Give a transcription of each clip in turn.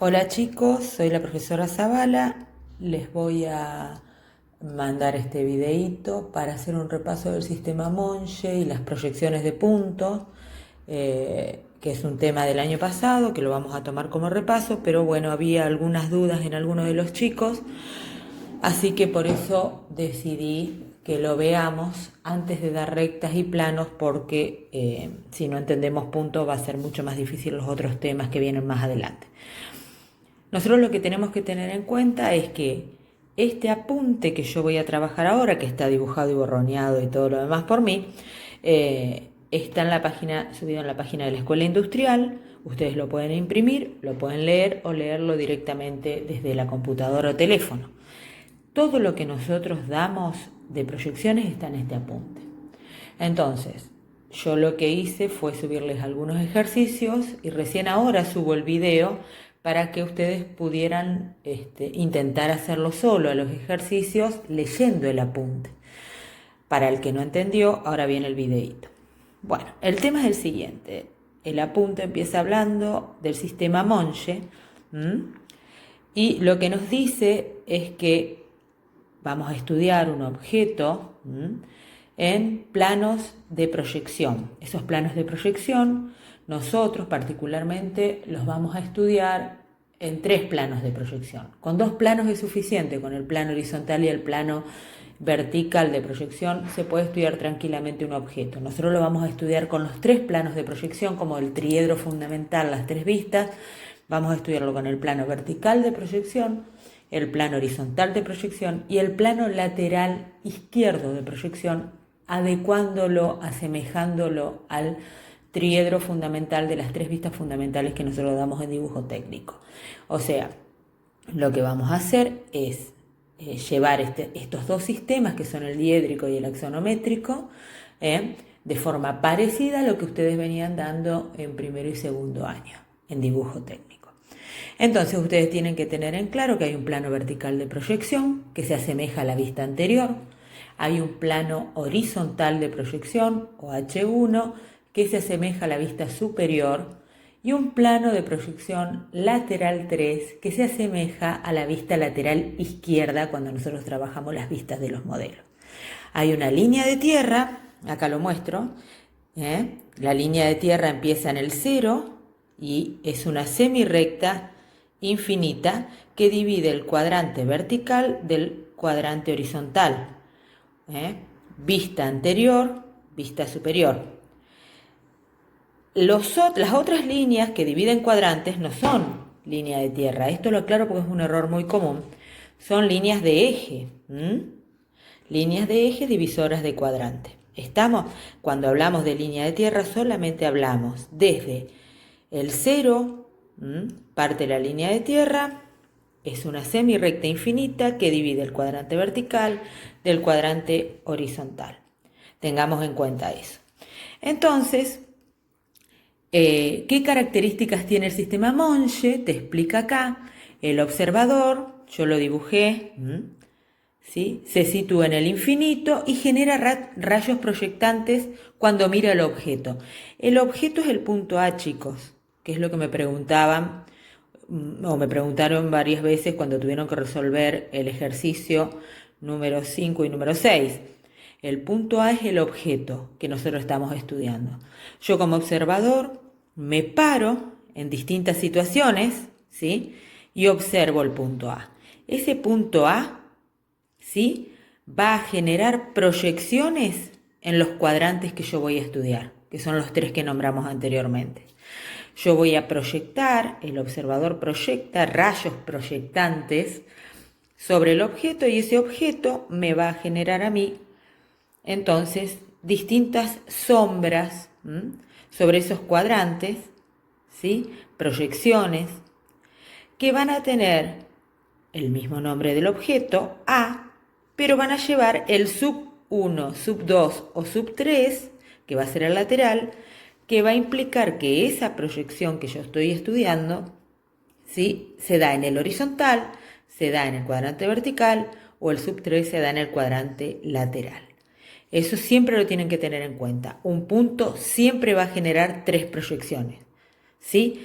Hola chicos, soy la profesora Zavala. Les voy a mandar este videíto para hacer un repaso del sistema Monge y las proyecciones de puntos, que es un tema del año pasado, que lo vamos a tomar como repaso, pero bueno, había algunas dudas en algunos de los chicos, así que por eso decidí que lo veamos antes de dar rectas y planos, porque si no entendemos puntos va a ser mucho más difícil los otros temas que vienen más adelante. Nosotros lo que tenemos que tener en cuenta es que este apunte que yo voy a trabajar ahora, que está dibujado y borroneado y todo lo demás por mí, está en la página, subido en la página de la Escuela Industrial. Ustedes lo pueden imprimir, lo pueden leer o leerlo directamente desde la computadora o teléfono. Todo lo que nosotros damos de proyecciones está en este apunte. Entonces, yo lo que hice fue subirles algunos ejercicios y recién ahora subo el video para que ustedes pudieran intentar hacerlo solo a los ejercicios leyendo el apunte. Para el que no entendió, ahora viene el videito. Bueno, el tema es el siguiente. El apunte empieza hablando del sistema Monge, y lo que nos dice es que vamos a estudiar un objeto en planos de proyección. Esos planos de proyección nosotros particularmente los vamos a estudiar en 3 planos de proyección. Con 2 planos es suficiente, con el plano horizontal y el plano vertical de proyección se puede estudiar tranquilamente un objeto. Nosotros lo vamos a estudiar con los 3 planos de proyección, como el triedro fundamental, las 3 vistas. Vamos a estudiarlo con el plano vertical de proyección, el plano horizontal de proyección y el plano lateral izquierdo de proyección, adecuándolo, asemejándolo al triedro fundamental de las 3 vistas fundamentales que nosotros damos en dibujo técnico. O sea, lo que vamos a hacer es llevar estos 2 sistemas, que son el diédrico y el axonométrico, de forma parecida a lo que ustedes venían dando en primero y segundo año en dibujo técnico. Entonces ustedes tienen que tener en claro que hay un plano vertical de proyección que se asemeja a la vista anterior, hay un plano horizontal de proyección o H1 que se asemeja a la vista superior y un plano de proyección lateral 3 que se asemeja a la vista lateral izquierda cuando nosotros trabajamos las vistas de los modelos. Hay una línea de tierra, acá lo muestro, la línea de tierra empieza en el 0 y es una semirrecta infinita que divide el cuadrante vertical del cuadrante horizontal. Vista anterior, vista superior. Las otras líneas que dividen cuadrantes no son línea de tierra. Esto lo aclaro porque es un error muy común. Son líneas de eje. Líneas de eje divisoras de cuadrante. Cuando hablamos de línea de tierra, solamente hablamos desde el 0, parte la línea de tierra, es una semirrecta infinita que divide el cuadrante vertical del cuadrante horizontal. Tengamos en cuenta eso. Entonces, ¿qué características tiene el sistema Monge? Te explica acá. El observador, yo lo dibujé, ¿sí? Se sitúa en el infinito y genera rayos proyectantes cuando mira el objeto. El objeto es el punto A, chicos, que es lo que me preguntaban, o me preguntaron varias veces cuando tuvieron que resolver el ejercicio número 5 y número 6. El punto A es el objeto que nosotros estamos estudiando. Yo como observador me paro en distintas situaciones, ¿sí? Y observo el punto A. Ese punto A, ¿sí?, va a generar proyecciones en los cuadrantes que yo voy a estudiar, que son los 3 que nombramos anteriormente. Yo voy a proyectar, el observador proyecta rayos proyectantes sobre el objeto y ese objeto me va a generar a mí entonces distintas sombras sobre esos cuadrantes, ¿sí?, proyecciones que van a tener el mismo nombre del objeto, A, pero van a llevar el sub 1, sub 2 o sub 3, que va a ser el lateral, que va a implicar que esa proyección que yo estoy estudiando, ¿sí?, se da en el horizontal, se da en el cuadrante vertical, o el sub 3 se da en el cuadrante lateral. Eso siempre lo tienen que tener en cuenta. Un punto siempre va a generar 3 proyecciones, ¿sí?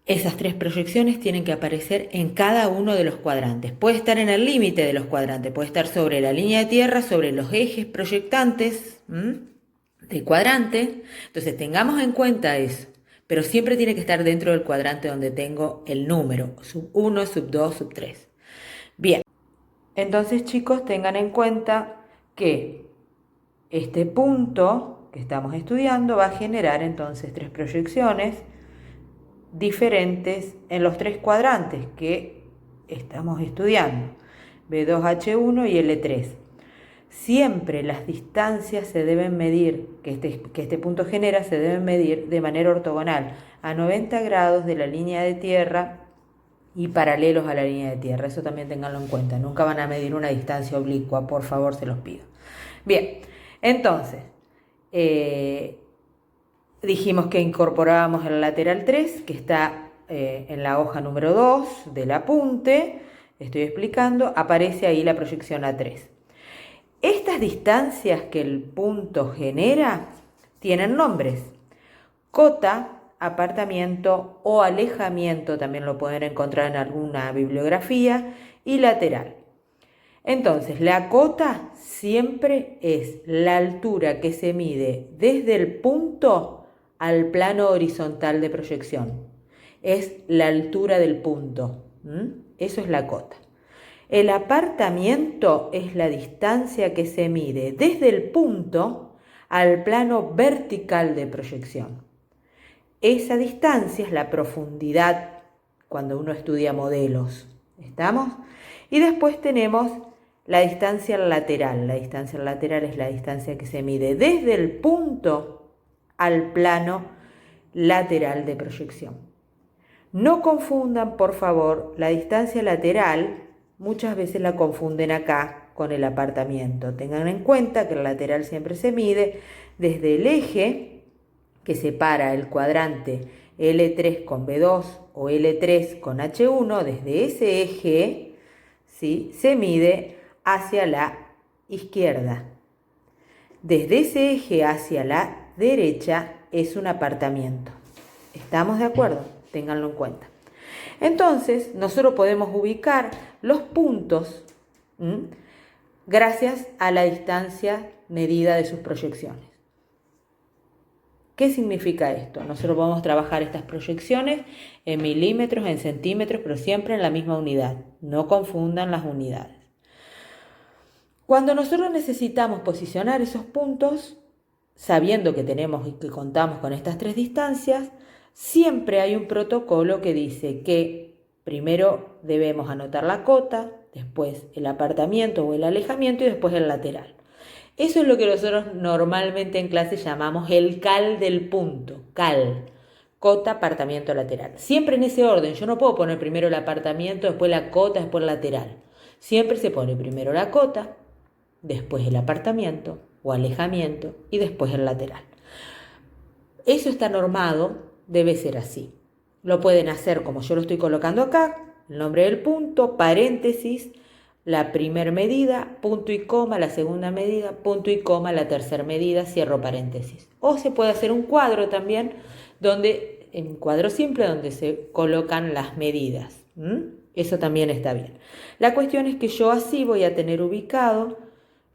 Esas tres proyecciones tienen que aparecer en cada uno de los cuadrantes. Puede estar en el límite de los cuadrantes, puede estar sobre la línea de tierra, sobre los ejes proyectantes del cuadrante. Entonces tengamos en cuenta eso, pero siempre tiene que estar dentro del cuadrante donde tengo el número, sub 1, sub 2, sub 3. Bien, entonces chicos tengan en cuenta que este punto que estamos estudiando va a generar entonces tres proyecciones diferentes en los tres cuadrantes que estamos estudiando, B2H1 y L3. Siempre las distancias se deben medir, que este punto genera, se deben medir de manera ortogonal, a 90 grados de la línea de tierra y paralelos a la línea de tierra. Eso también tenganlo en cuenta. Nunca van a medir una distancia oblicua, por favor, se los pido. Bien, entonces, dijimos que incorporábamos el lateral 3, que está en la hoja número 2 del apunte. Estoy explicando, aparece ahí la proyección A3. Estas distancias que el punto genera tienen nombres. Cota, apartamiento o alejamiento, también lo pueden encontrar en alguna bibliografía, y lateral. Entonces, la cota siempre es la altura que se mide desde el punto al plano horizontal de proyección. Es la altura del punto. Eso es la cota. El apartamiento es la distancia que se mide desde el punto al plano vertical de proyección. Esa distancia es la profundidad cuando uno estudia modelos. ¿Estamos? Y después tenemos la distancia lateral. La distancia lateral es la distancia que se mide desde el punto al plano lateral de proyección. No confundan, por favor, la distancia lateral. Muchas veces la confunden acá con el apartamiento. Tengan en cuenta que el lateral siempre se mide desde el eje que separa el cuadrante L3 con B2 o L3 con H1. Desde ese eje, ¿sí?, se mide hacia la izquierda. Desde ese eje hacia la derecha es un apartamiento. ¿Estamos de acuerdo? Ténganlo en cuenta. Entonces, nosotros podemos ubicar los puntos gracias a la distancia medida de sus proyecciones. ¿Qué significa esto? Nosotros podemos trabajar estas proyecciones en milímetros, en centímetros, pero siempre en la misma unidad. No confundan las unidades. Cuando nosotros necesitamos posicionar esos puntos, sabiendo que tenemos y que contamos con estas tres distancias, siempre hay un protocolo que dice que primero debemos anotar la cota, después el apartamiento o el alejamiento y después el lateral. Eso es lo que nosotros normalmente en clase llamamos el cal del punto. Cal, cota, apartamiento, lateral. Siempre en ese orden. Yo no puedo poner primero el apartamiento, después la cota, después el lateral. Siempre se pone primero la cota, después el apartamiento o alejamiento y después el lateral. Eso está normado, debe ser así. Lo pueden hacer como yo lo estoy colocando acá, el nombre del punto, paréntesis, la primera medida, punto y coma, la segunda medida, punto y coma, la tercera medida, cierro paréntesis. O se puede hacer un cuadro también, un cuadro simple donde se colocan las medidas. Eso también está bien. La cuestión es que yo así voy a tener ubicado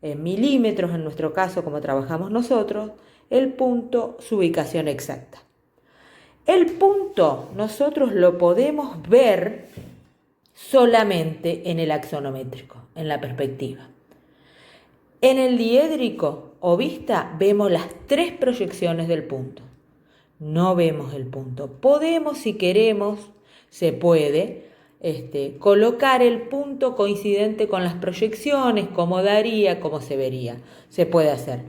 en milímetros, en nuestro caso, como trabajamos nosotros, el punto, su ubicación exacta. El punto nosotros lo podemos ver solamente en el axonométrico, en la perspectiva. En el diédrico o vista vemos las tres proyecciones del punto. No vemos el punto. Podemos, si queremos, se puede colocar el punto coincidente con las proyecciones, como daría, como se vería. Se puede hacer.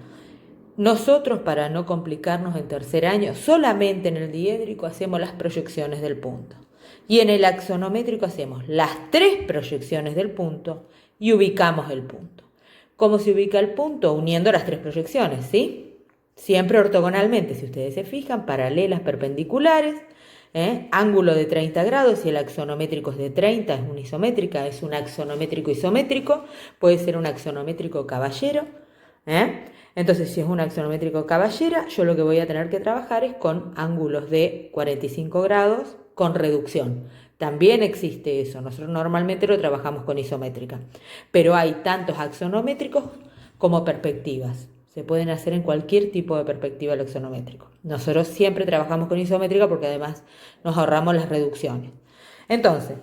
Nosotros, para no complicarnos en tercer año, solamente en el diédrico hacemos las proyecciones del punto. Y en el axonométrico hacemos las tres proyecciones del punto y ubicamos el punto. ¿Cómo se ubica el punto? Uniendo las tres proyecciones, ¿sí? Siempre ortogonalmente, si ustedes se fijan, paralelas, perpendiculares, ángulo de 30 grados, si el axonométrico es de 30, es una isométrica, es un axonométrico isométrico, puede ser un axonométrico caballero, Entonces, si es un axonométrico caballera, yo lo que voy a tener que trabajar es con ángulos de 45 grados, con reducción. También existe eso. Nosotros normalmente lo trabajamos con isométrica. Pero hay tantos axonométricos como perspectivas. Se pueden hacer en cualquier tipo de perspectiva el axonométrico. Nosotros siempre trabajamos con isométrica porque además nos ahorramos las reducciones. Entonces,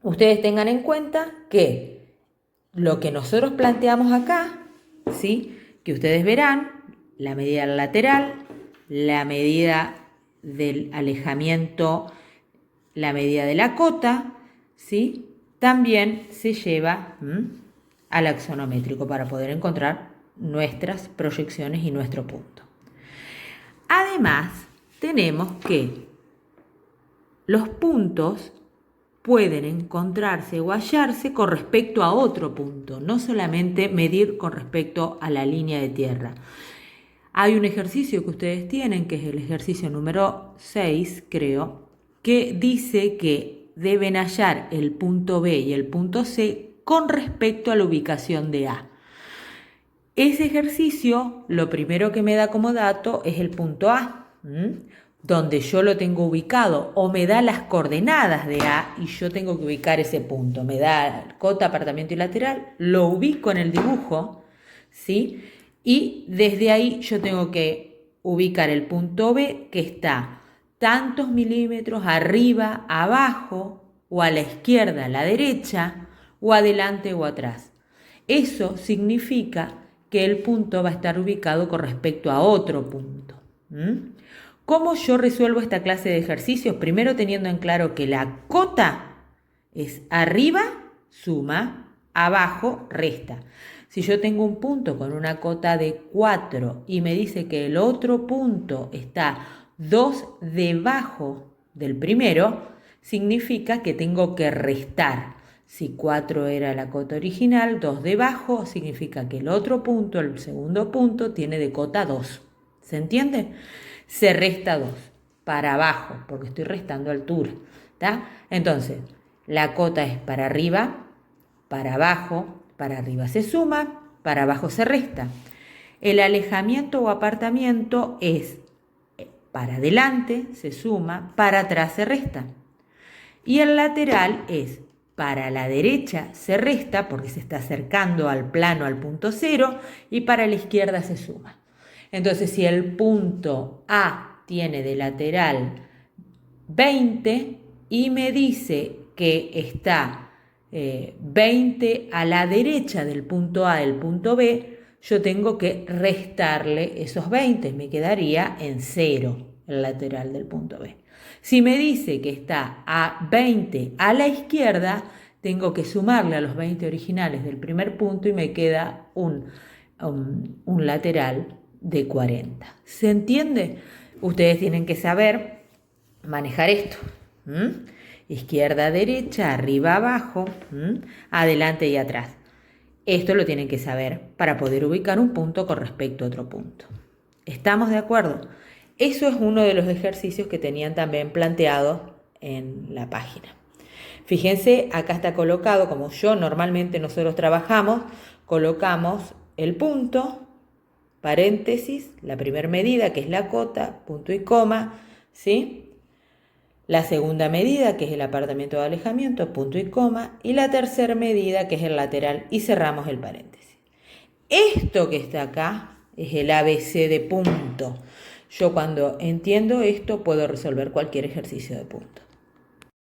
ustedes tengan en cuenta que lo que nosotros planteamos acá, ¿sí? Que ustedes verán, la medida lateral, la medida del alejamiento, la medida de la cota, ¿sí? También se lleva al axonométrico para poder encontrar nuestras proyecciones y nuestro punto. Además, tenemos que los puntos pueden encontrarse o hallarse con respecto a otro punto, no solamente medir con respecto a la línea de tierra. Hay un ejercicio que ustedes tienen, que es el ejercicio número 6, creo, que dice que deben hallar el punto B y el punto C con respecto a la ubicación de A. Ese ejercicio, lo primero que me da como dato es el punto A, donde yo lo tengo ubicado, o me da las coordenadas de A y yo tengo que ubicar ese punto. Me da cota, apartamiento y lateral, lo ubico en el dibujo, ¿sí? Y desde ahí yo tengo que ubicar el punto B, que está tantos milímetros arriba, abajo, o a la izquierda, a la derecha, o adelante o atrás. Eso significa que el punto va a estar ubicado con respecto a otro punto. ¿Cómo yo resuelvo esta clase de ejercicios? Primero teniendo en claro que la cota es arriba, suma, abajo, resta. Si yo tengo un punto con una cota de 4 y me dice que el otro punto está 2 debajo del primero, significa que tengo que restar. Si 4 era la cota original, 2 debajo, significa que el otro punto, el segundo punto, tiene de cota 2. ¿Se entiende? Se resta 2 para abajo, porque estoy restando altura. ¿Tá? Entonces, la cota es para arriba se suma, para abajo se resta. El alejamiento o apartamiento es para adelante, se suma, para atrás se resta. Y el lateral es para la derecha se resta porque se está acercando al plano, al punto cero, y para la izquierda se suma. Entonces, si el punto A tiene de lateral 20 y me dice que está 20 a la derecha del punto A del punto B, yo tengo que restarle esos 20, me quedaría en 0 el lateral del punto B. Si me dice que está a 20 a la izquierda, tengo que sumarle a los 20 originales del primer punto y me queda un lateral de 40. ¿Se entiende? Ustedes tienen que saber manejar esto. Izquierda, derecha, arriba, abajo, adelante y atrás. Esto lo tienen que saber para poder ubicar un punto con respecto a otro punto. ¿Estamos de acuerdo? Eso es uno de los ejercicios que tenían también planteado en la página. Fíjense, acá está colocado, como normalmente nosotros trabajamos, colocamos el punto, paréntesis, la primera medida que es la cota, punto y coma, ¿sí? La segunda medida que es el apartamiento de alejamiento, punto y coma, y la tercera medida que es el lateral y cerramos el paréntesis. Esto que está acá es el ABC de punto. Yo cuando entiendo esto puedo resolver cualquier ejercicio de punto.